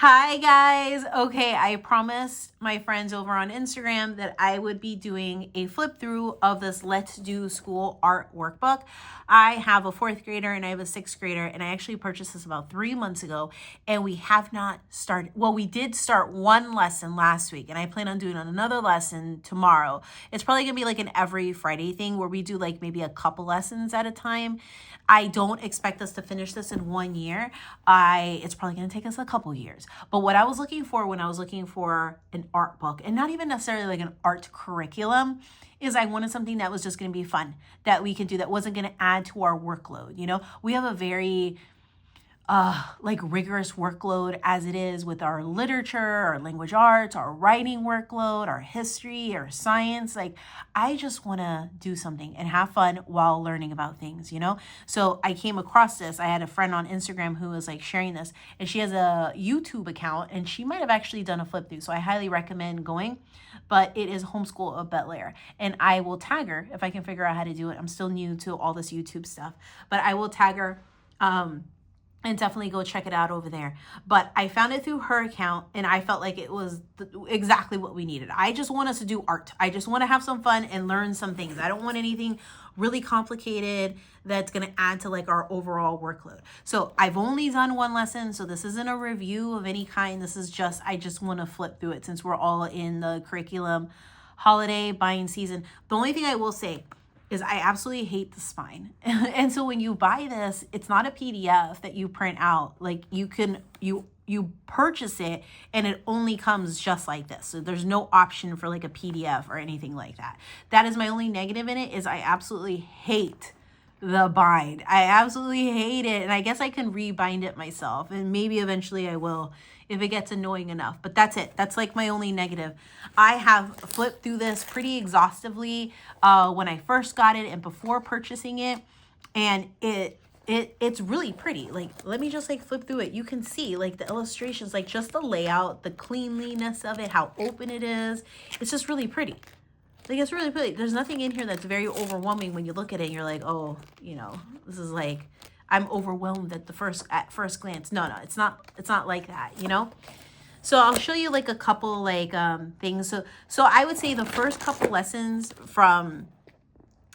Hi guys. Okay, I promised my friends over on Instagram that I would be doing a flip through of this Let's Do School art workbook. I have a 4th grader and I have a 6th grader, and I actually purchased this about 3 months ago, and we have not started. Well, we did start one lesson last week, and I plan on doing another lesson tomorrow. It's probably gonna be like an every Friday thing where we do like maybe a couple lessons at a time. I don't expect us to finish this in 1 year. It's probably going to take us a couple years. But what I was looking for when I was looking for an art book, and not even necessarily like an art curriculum, is I wanted something that was just going to be fun, that we could do, that wasn't going to add to our workload. You know, we have a very like rigorous workload as it is with our literature, our language arts, our writing workload, our history, our science. Like, I just want to do something and have fun while learning about things, you know? So I came across this. I had a friend on Instagram who was like sharing this, and she has a YouTube account, and she might have actually done a flip through. So I highly recommend going, but it is Homeschool of Bel Air, and I will tag her if I can figure out how to do it. I'm still new to all this YouTube stuff, but I will tag her. And definitely go check it out over there. But I found it through her account, and I felt like it was exactly what we needed. I just want us to do art. I just want to have some fun and learn some things. I don't want anything really complicated that's going to add to like our overall workload. So I've only done one lesson, so this isn't a review of any kind. This is just, I just want to flip through it since we're all in the curriculum holiday buying season. The only thing I will say is I absolutely hate the spine. And so when you buy this, it's not a PDF that you print out. Like, you purchase it and it only comes just like this. So there's no option for like a PDF or anything like that. That is my only negative in it, is I absolutely hate the bind. I absolutely hate it. And I guess I can rebind it myself, and maybe eventually I will if it gets annoying enough. But that's it. That's like my only negative. I have flipped through this pretty exhaustively when I first got it and before purchasing it. And it's really pretty. Like, let me just like flip through it. You can see like the illustrations, like just the layout, the cleanliness of it, how open it is. It's just really pretty. Like, it's really pretty. There's nothing in here that's very overwhelming when you look at it and you're like, oh, you know, this is like, I'm overwhelmed at first glance. No, it's not like that, you know? So I'll show you like a couple like things. So I would say the first couple lessons, from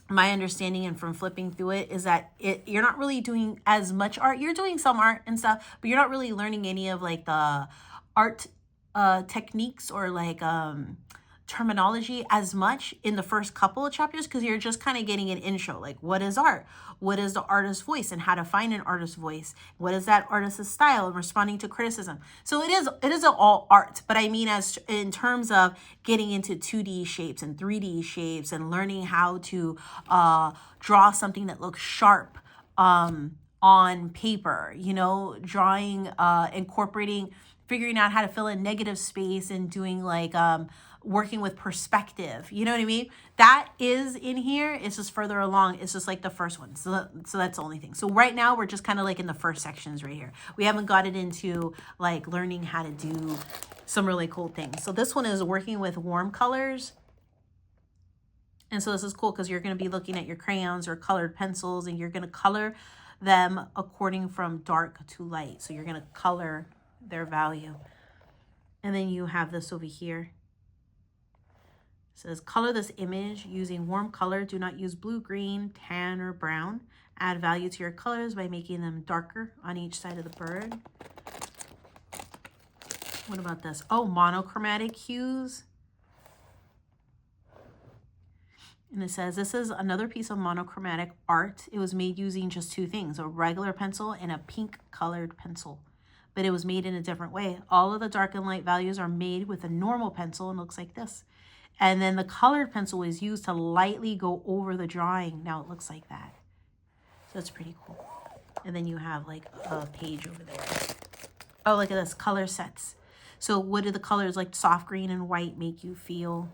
my understanding and from flipping through it, is that you're not really doing as much art. You're doing some art and stuff, but you're not really learning any of like the art techniques or like terminology as much in the first couple of chapters, because you're just kind of getting an intro, like what is art, what is the artist's voice, and how to find an artist's voice, what is that artist's style, and responding to criticism. So it is all art, but I mean, as in terms of getting into 2D shapes and 3D shapes and learning how to draw something that looks sharp on paper, you know, drawing, incorporating, figuring out how to fill in negative space, and doing like working with perspective, you know what I mean? That is in here. It's just further along. It's just like the first one. So that's the only thing. So right now we're just kind of like in the first sections right here. We haven't got it into like learning how to do some really cool things. So this one is working with warm colors. And so this is cool because you're going to be looking at your crayons or colored pencils, and you're going to color them according from dark to light. So you're going to color their value. And then you have this over here. It says, color this image using warm color. Do not use blue, green, tan, or brown. Add value to your colors by making them darker on each side of the bird. What about this? Oh, monochromatic hues. And it says, this is another piece of monochromatic art. It was made using just 2 things, a regular pencil and a pink colored pencil. But it was made in a different way. All of the dark and light values are made with a normal pencil and looks like this. And then the colored pencil is used to lightly go over the drawing. Now it looks like that. So it's pretty cool. And then you have like a page over there. Oh, look at this, color sets. So what do the colors like soft green and white make you feel?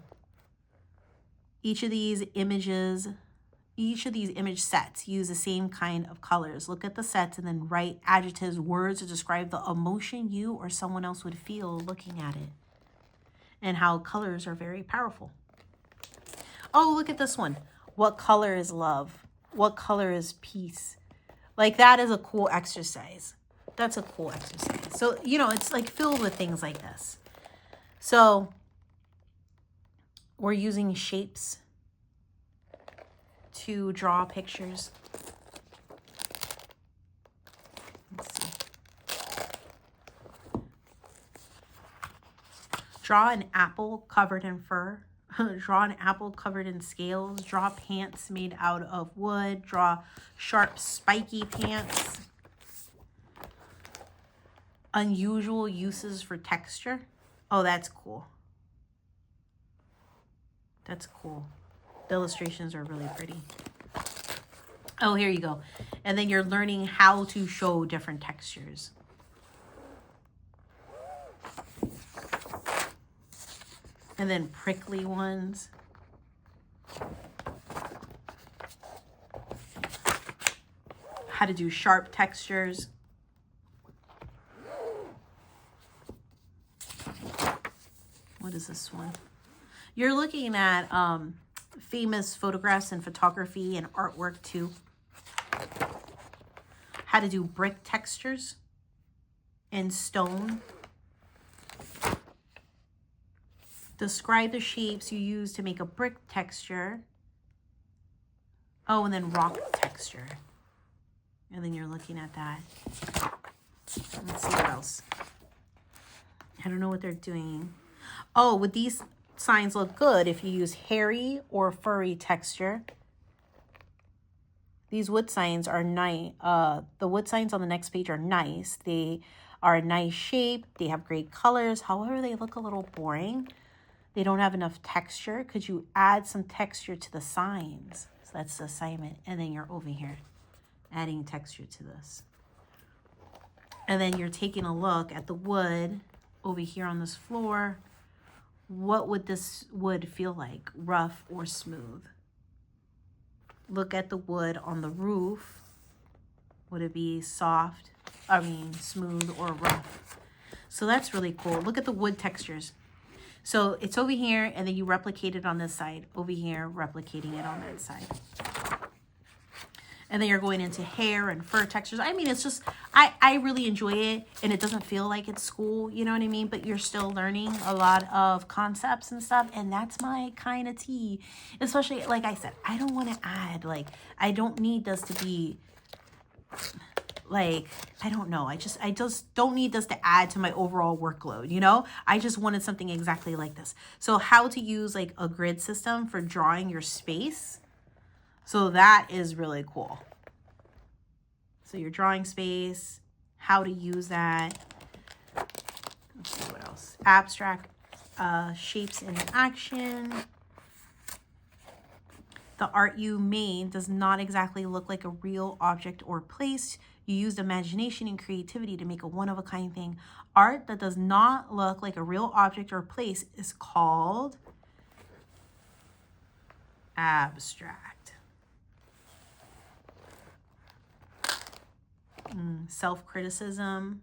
Each of these image sets use the same kind of colors. Look at the sets and then write adjectives, words to describe the emotion you or someone else would feel looking at it, and how colors are very powerful. Oh, look at this one. What color is love? What color is peace? Like, that is a cool exercise. That's a cool exercise. So, you know, it's like filled with things like this. So we're using shapes to draw pictures. Let's see. Draw an apple covered in fur. Draw an apple covered in scales. Draw pants made out of wood. Draw sharp, spiky pants. Unusual uses for texture. Oh, that's cool. That's cool. The illustrations are really pretty. Oh, here you go. And then you're learning how to show different textures. And then prickly ones. How to do sharp textures. What is this one? You're looking at famous photographs and photography and artwork too. How to do brick textures and stone. Describe the shapes you use to make a brick texture. Oh, and then rock texture. And then you're looking at that. Let's see what else. I don't know what they're doing. Oh, would these signs look good if you use hairy or furry texture? These wood signs are nice. The wood signs on the next page are nice. They are a nice shape. They have great colors. However, they look a little boring. They don't have enough texture. Could you add some texture to the signs? So that's the assignment. And then you're over here adding texture to this. And then you're taking a look at the wood over here on this floor. What would this wood feel like? Rough or smooth? Look at the wood on the roof. Would it be soft? Smooth or rough? So that's really cool. Look at the wood textures. So it's over here, and then you replicate it on this side. Over here, replicating it on that side. And then you're going into hair and fur textures. I mean, it's just, I really enjoy it, and it doesn't feel like it's school, you know what I mean? But you're still learning a lot of concepts and stuff, and that's my kind of tea. Especially, like I said, I don't want to add, like, I don't need this to be, like, I don't know. I just don't need this to add to my overall workload, you know? I just wanted something exactly like this. So how to use, like, a grid system for drawing your space. So that is really cool. So you're drawing space, how to use that. Let's see what else. Abstract shapes in action. The art you made does not exactly look like a real object or place. You used imagination and creativity to make a one-of-a-kind thing. Art that does not look like a real object or place is called abstract. Self-criticism.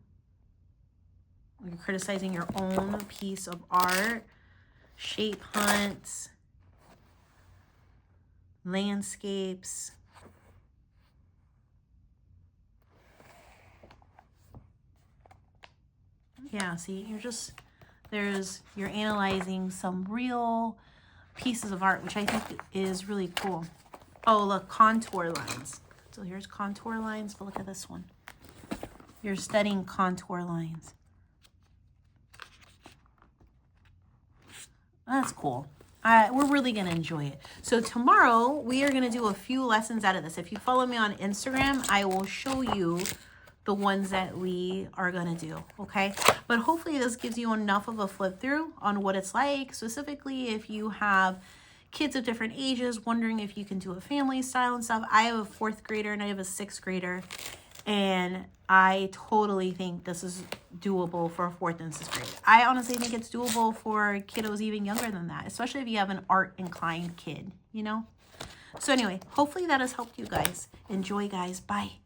You're criticizing your own piece of art. Shape hunts. Landscapes. Yeah, see, you're analyzing some real pieces of art, which I think is really cool. Oh, look, contour lines. So here's contour lines, but look at this one. You're studying contour lines. That's cool. We're really going to enjoy it. So tomorrow, we are going to do a few lessons out of this. If you follow me on Instagram, I will show you the ones that we are going to do, okay? But hopefully this gives you enough of a flip through on what it's like, specifically if you have kids of different ages, wondering if you can do a family style and stuff. I have a 4th grader and I have a 6th grader, and I totally think this is doable for a 4th and 6th grade. I honestly think it's doable for kiddos even younger than that, especially if you have an art inclined kid, you know? So anyway, hopefully that has helped you guys. Enjoy, guys. Bye.